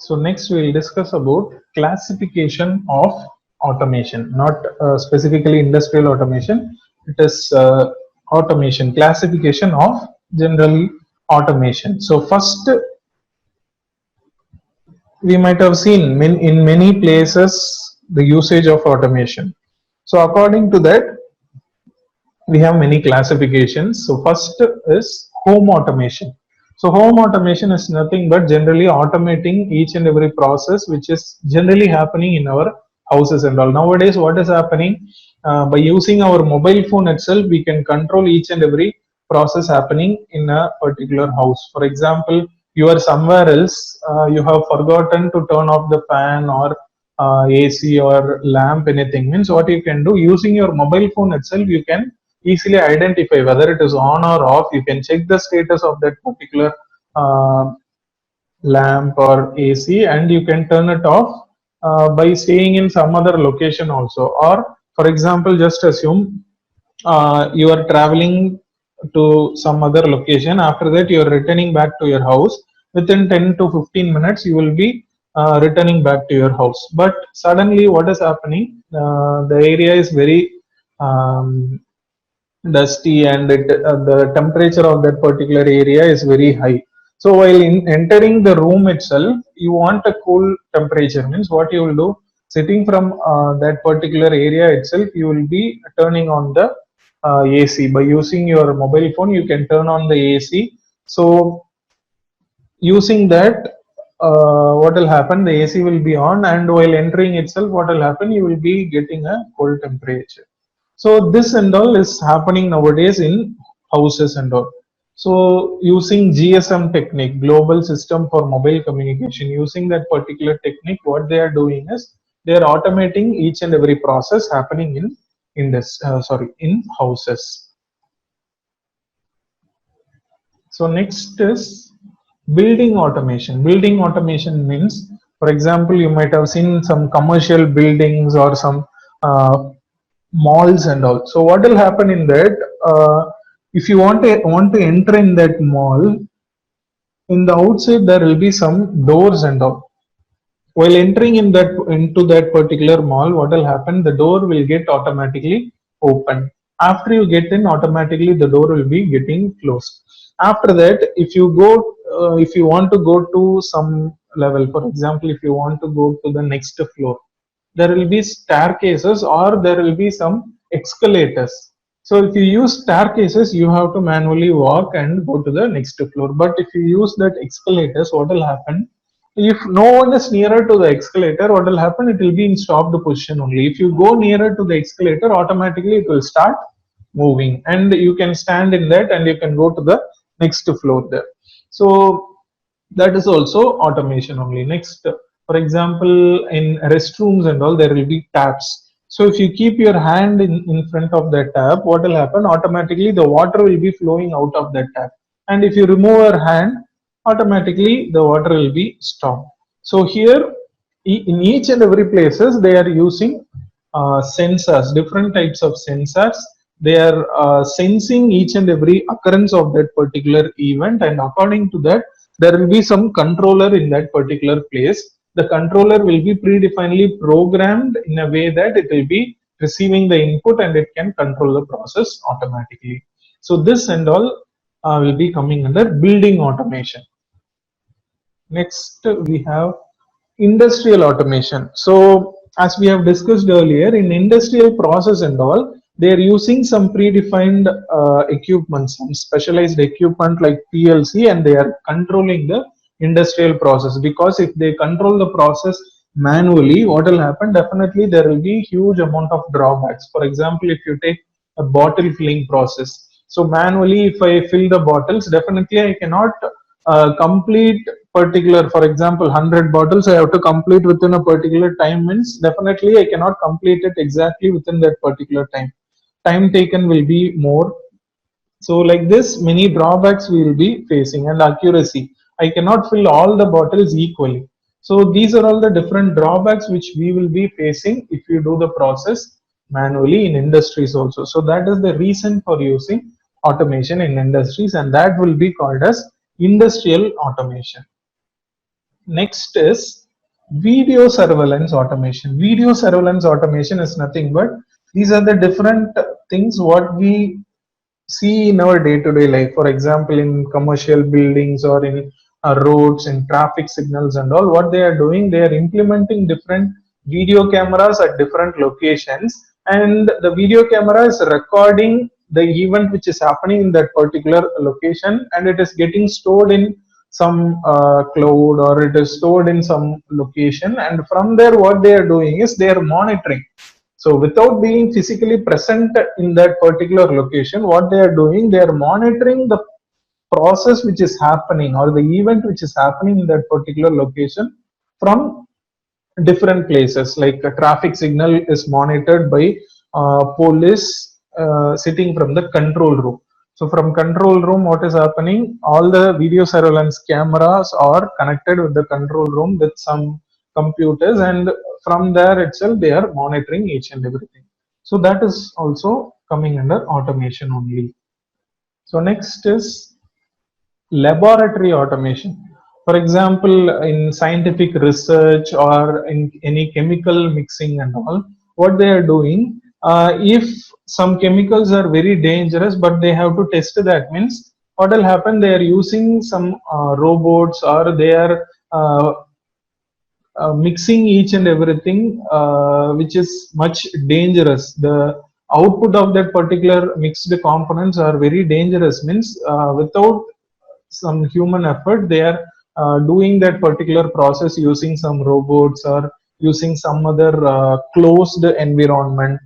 So next we will discuss about classification of automation, not specifically industrial automation. It is automation, classification of general automation. So first, we might have seen in many places the usage of automation. So according to that, we have many classifications. So first is home automation. So home automation is nothing but generally automating each and every process which is generally happening in our houses and all. Nowadays, what is happening? By using our mobile phone itself, we can control each and every process happening in a particular house. For example, you are somewhere else, you have forgotten to turn off the fan or AC or lamp, anything. Means what you can do using your mobile phone itself, you can easily identify whether it is on or off. You can check the status of that particular uh, lamp or AC, and you can turn it off by staying in some other location also. Or for example, just assume you are traveling to some other location. After that, you are returning back to your house. Within 10 to 15 minutes, you will be returning back to your house. But suddenly, what is happening? The area is very dusty, and the temperature of that particular area is very high. So while entering the room itself, you want a cool temperature. Means what you will do, sitting from that particular area itself, you will be turning on the AC. By using your mobile phone, you can turn on the AC. So using that, what will happen, the AC will be on, and while entering itself, what will happen, you will be getting a cold temperature. So this and all is happening nowadays in houses and all. So using GSM technique, global system for mobile communication, using that particular technique, what they are doing is they are automating each and every process happening in houses. So next is building automation. Building automation means, for example, you might have seen some commercial buildings or some malls and all. So what will happen in that? If you want to enter in that mall, in the outside there will be some doors and all. While entering into that particular mall, what will happen? The door will get automatically open. After you get in, automatically the door will be getting closed. After that, if you want to go to some level, for example, if you want to go to the next floor, there will be staircases or there will be some escalators. So if you use staircases, you have to manually walk and go to the next floor. But if you use that escalators, what will happen? If no one is nearer to the escalator, what will happen? It will be in stopped position only. If you go nearer to the escalator, automatically it will start moving, and you can stand in that and you can go to the next floor there. So that is also automation only. Next, for example, in restrooms and all, there will be taps. So if you keep your hand in front of that tap, what will happen? Automatically the water will be flowing out of that tap. And if you remove your hand, automatically the water will be stopped. So here, in each and every places, they are using sensors, different types of sensors. They are sensing each and every occurrence of that particular event, and according to that, there will be some controller in that particular place. The controller will be predefinedly programmed in a way that it will be receiving the input and it can control the process automatically. So this and all will be coming under building automation. Next, we have industrial automation. So as we have discussed earlier, in industrial process and all, they are using some predefined equipment, some specialized equipment like PLC, and they are controlling the industrial process. Because if they control the process manually, what will happen? Definitely there will be huge amount of drawbacks. For example, if you take a bottle filling process, so manually if I fill the bottles, definitely I cannot complete particular, for example, 100 bottles I have to complete within a particular time. Means definitely I cannot complete it exactly within that particular time taken will be more. So like this, many drawbacks we will be facing. And accuracy, I cannot fill all the bottles equally. So these are all the different drawbacks which we will be facing if you do the process manually in industries also. So that is the reason for using automation in industries, and that will be called as industrial automation. Next is video surveillance automation. Video surveillance automation is nothing but these are the different things what we see in our day-to-day life. For example, in commercial buildings or in roads and traffic signals and all, what they are doing, they are implementing different video cameras at different locations, and the video camera is recording the event which is happening in that particular location, and it is getting stored in some cloud, or it is stored in some location, and from there what they are doing is they are monitoring. So without being physically present in that particular location, what they are doing, they are monitoring the process which is happening or the event which is happening in that particular location from different places. Like a traffic signal is monitored by police sitting from the control room. So from control room, what is happening? All the video surveillance cameras are connected with the control room with some computers, and from there itself they are monitoring each and everything. So that is also coming under automation only. So next is laboratory automation. For example, in scientific research or in any chemical mixing and all, what they are doing, if some chemicals are very dangerous, but they have to test that, means what will happen? They are using some robots, or they are mixing each and everything, which is much dangerous. The output of that particular mixed components are very dangerous. Means without some human effort, they are doing that particular process using some robots or using some other closed environment.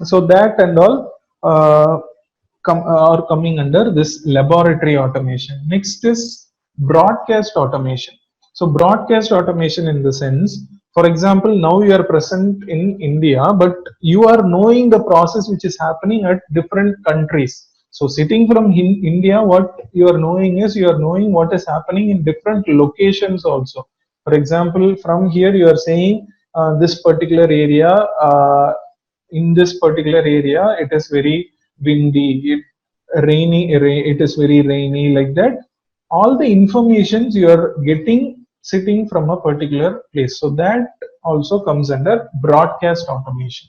So that and all are coming under this laboratory automation. Next is broadcast automation. So broadcast automation in the sense, for example, now you are present in India, but you are knowing the process which is happening at different countries. So sitting from India, what you are knowing is you are knowing what is happening in different locations also. For example, from here you are saying this particular area, in this particular area, it is very windy, it is very rainy, like that. All the informations you are getting sitting from a particular place. So that also comes under broadcast automation.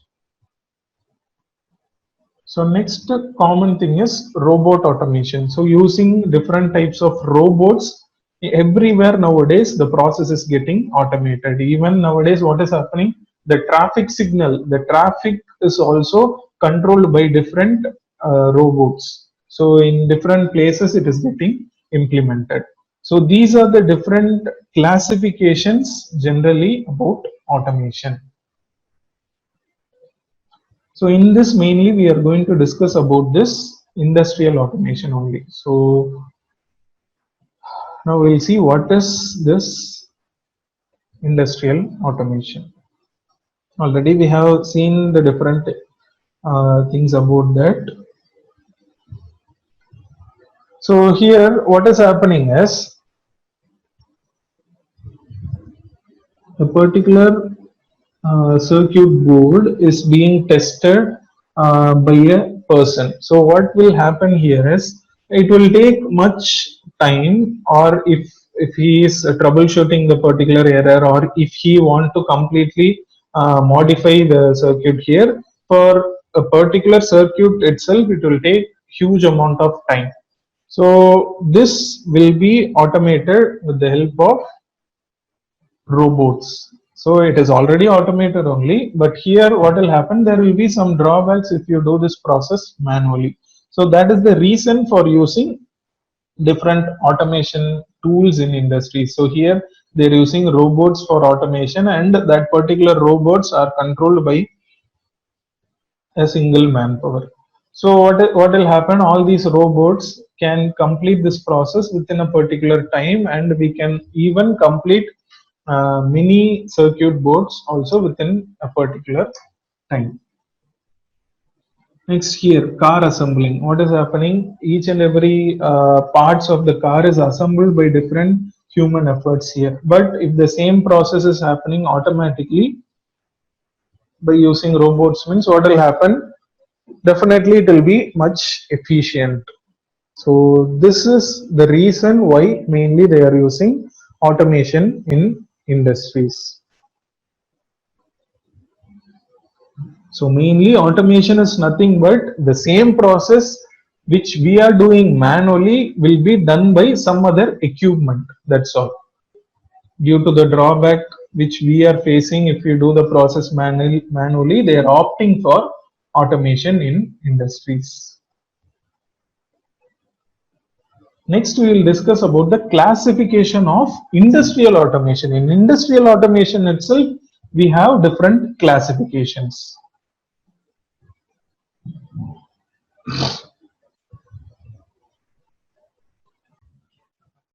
So next common thing is robot automation. So using different types of robots everywhere nowadays, the process is getting automated. Even nowadays, what is happening? The traffic signal, the traffic is also controlled by different robots. So in different places, it is getting implemented. So these are the different classifications generally about automation. So in this mainly we are going to discuss about this industrial automation only. So now we'll see what is this industrial automation. Already we have seen the different things about that. So here what is happening is a particular circuit board is being tested by a person. So what will happen here is it will take much time, or if he is troubleshooting the particular error, or if he want to completely modify the circuit here for a particular circuit itself, it will take huge amount of time. So this will be automated with the help of robots. So it is already automated only, but here what will happen, there will be some drawbacks if you do this process manually. So that is the reason for using different automation tools in industry. So here they're using robots for automation, and that particular robots are controlled by a single manpower. So what will happen, all these robots can complete this process within a particular time, and we can even complete mini circuit boards also within a particular time. Next here, car assembling. What is happening? Each and every parts of the car is assembled by different human efforts here. But if the same process is happening automatically by using robots, means what will happen? Definitely it will be much efficient. So this is the reason why mainly they are using automation in industries. So mainly automation is nothing but the same process which we are doing manually will be done by some other equipment. That's all. Due to the drawback which we are facing, if you do the process manually, they are opting for automation in industries. Next, we will discuss about the classification of industrial automation. In industrial automation itself, we have different classifications.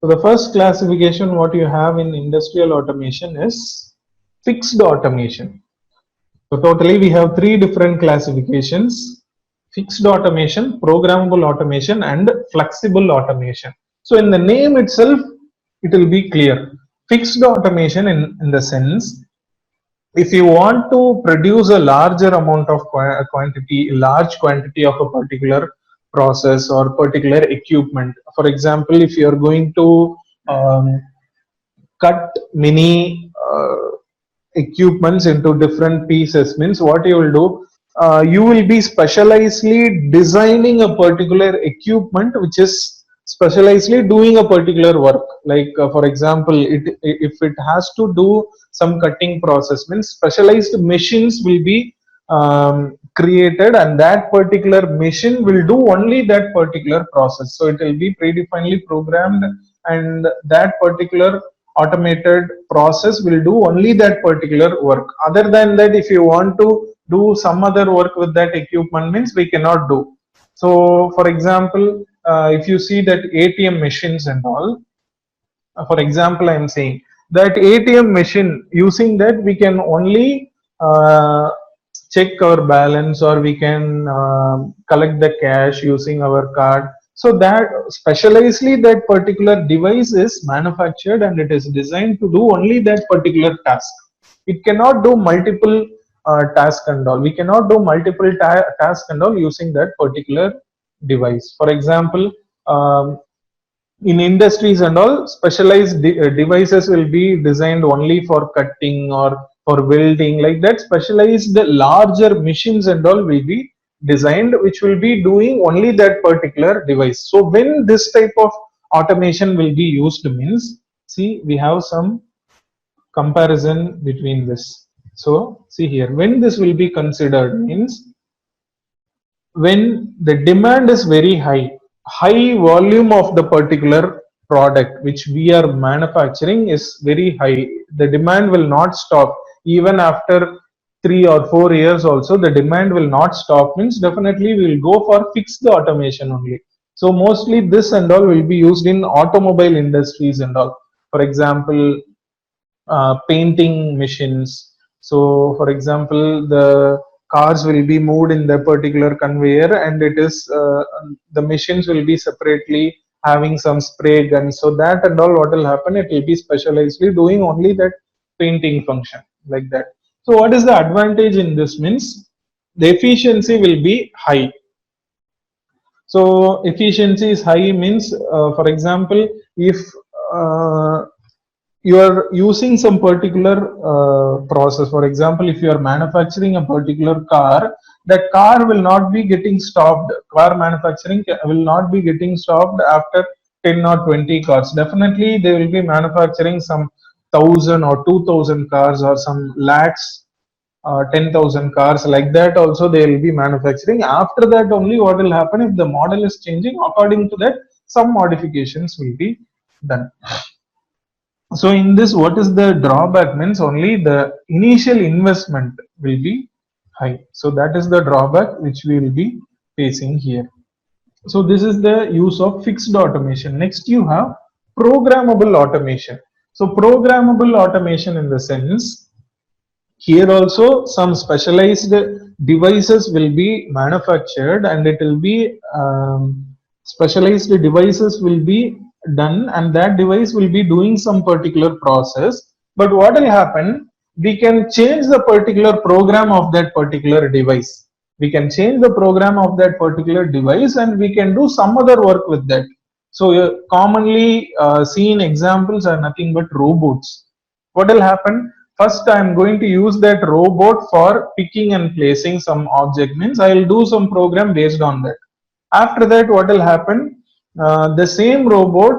So the first classification what you have in industrial automation is fixed automation. So totally we have three different classifications: fixed automation, programmable automation, and flexible automation. So in the name itself, it will be clear. Fixed automation in the sense, if you want to produce a larger amount of large quantity of a particular process or particular equipment. For example, if you are going to cut many equipments into different pieces, means what you will do, you will be specializedly designing a particular equipment which is specializedly doing a particular work. Like for example, if it has to do some cutting process, means specialized machines will be created, and that particular machine will do only that particular process. So it will be predefinedly programmed, and that particular automated process will do only that particular work. Other than that, if you want to do some other work with that equipment, means we cannot do. So for example, if you see that ATM machines and all, for example, I am saying that ATM machine, using that we can only check our balance, or we can collect the cash using our card. So that specializedly that particular device is manufactured and it is designed to do only that particular task. It cannot do multiple task and all. We cannot do multiple task and all using that particular device. For example, in industries and all, specialized devices will be designed only for cutting or for welding. Like that, specialized larger machines and all will be designed, which will be doing only that particular device. So when this type of automation will be used, means, see, we have some comparison between this. So see here, when this will be considered, means when the demand is very high volume of the particular product which we are manufacturing is very high, the demand will not stop. Even after 3 or 4 years also, the demand will not stop, means definitely we will go for fixed automation only. So mostly this and all will be used in automobile industries and all. For example, painting machines. So, for example, the cars will be moved in the particular conveyor, and it is the machines will be separately having some spray guns. So that and all, what will happen? It will be specializedly doing only that painting function, like that. So, what is the advantage in this? Means the efficiency will be high. So efficiency is high means, for example, if uh, you are using some particular process. For example, if you are manufacturing a particular car, that car will not be getting stopped. Car manufacturing will not be getting stopped after 10 or 20 cars. Definitely they will be manufacturing some 1,000 or 2,000 cars, or some lakhs, 10,000 cars, like that also they will be manufacturing. After that only, what will happen, if the model is changing, according to that some modifications will be done. So in this, what is the drawback? Means only the initial investment will be high. So that is the drawback which we will be facing here. So this is the use of fixed automation. Next you have programmable automation. So programmable automation in the sense, here also some specialized devices will be manufactured, and it will be specialized devices will be done, and that device will be doing some particular process. But what will happen, we can change the particular program of that particular device. We can change the program of that particular device, and we can do some other work with that. So commonly seen examples are nothing but robots. What will happen? First, I am going to use that robot for picking and placing some object. Means I will do some program based on that. After that, what will happen? The same robot,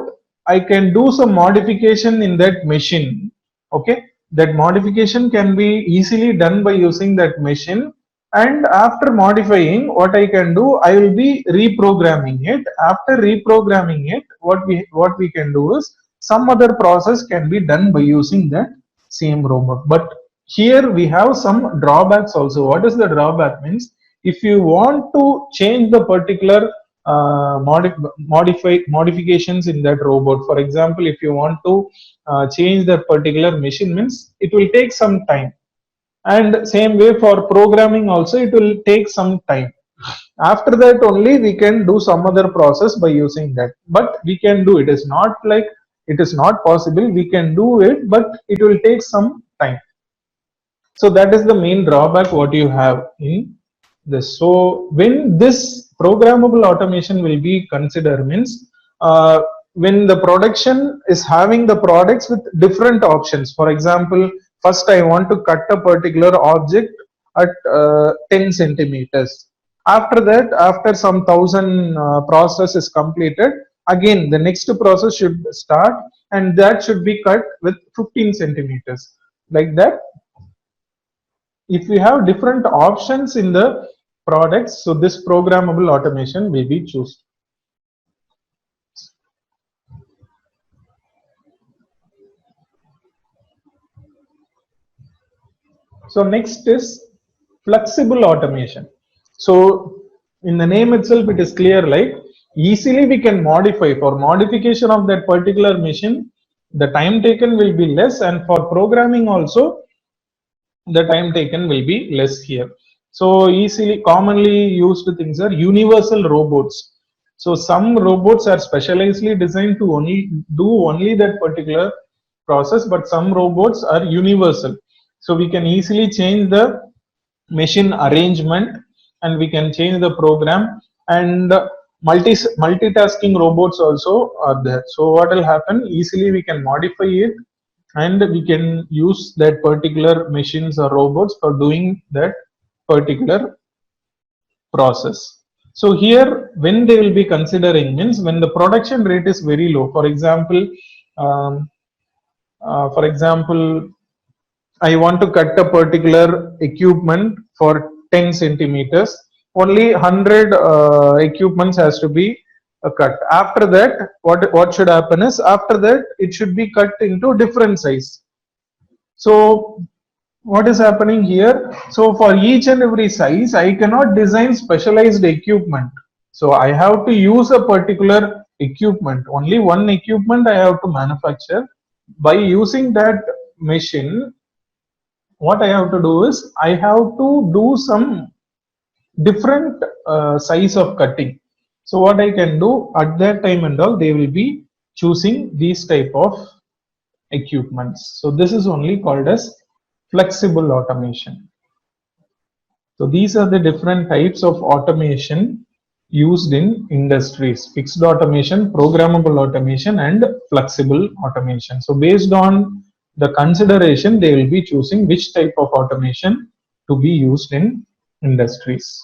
I can do some modification in that machine. Okay, that modification can be easily done by using that machine. And after modifying, what I can do, I will be reprogramming it. After reprogramming it, what we can do is some other process can be done by using that same robot. But here we have some drawbacks also. What is the drawback? Means if you want to change the particular modifications in that robot, for example, if you want to change that particular machine, means it will take some time. And same way for programming also, it will take some time. After that only we can do some other process by using that. But we can do it. It's not like it is not possible. We can do it, but it will take some time. So that is the main drawback what you have in this. So when this programmable automation will be considered, means when the production is having the products with different options. For example, first I want to cut a particular object at 10 centimeters. After that, after some 1000 process is completed, again the next process should start, and that should be cut with 15 centimeters, like that. If we have different options in the products, so this programmable automation will be chosen. So next is flexible automation. So in the name itself, it is clear, like easily we can modify. For modification of that particular machine, the time taken will be less, and for programming also, the time taken will be less here. So easily commonly used things are universal robots. So some robots are specializedly designed to only do only that particular process, but some robots are universal. So we can easily change the machine arrangement, and we can change the program, and multitasking robots also are there. So what will happen, easily we can modify it, and we can use that particular machines or robots for doing that particular process. So here when they will be considering, means when the production rate is very low. For example, um, I want to cut a particular equipment for 10 centimeters. Only 100 equipments has to be cut. After that, what should happen is, after that it should be cut into different size. So what is happening here? So for each and every size, I cannot design specialized equipment. So I have to use a particular equipment. Only one equipment I have to manufacture. By using that machine, what I have to do is I have to do some different size of cutting. So what I can do at that time and all, they will be choosing these type of equipments. So this is only called as flexible automation. So these are the different types of automation used in industries: fixed automation, programmable automation, and flexible automation. So based on the consideration, they will be choosing which type of automation to be used in industries.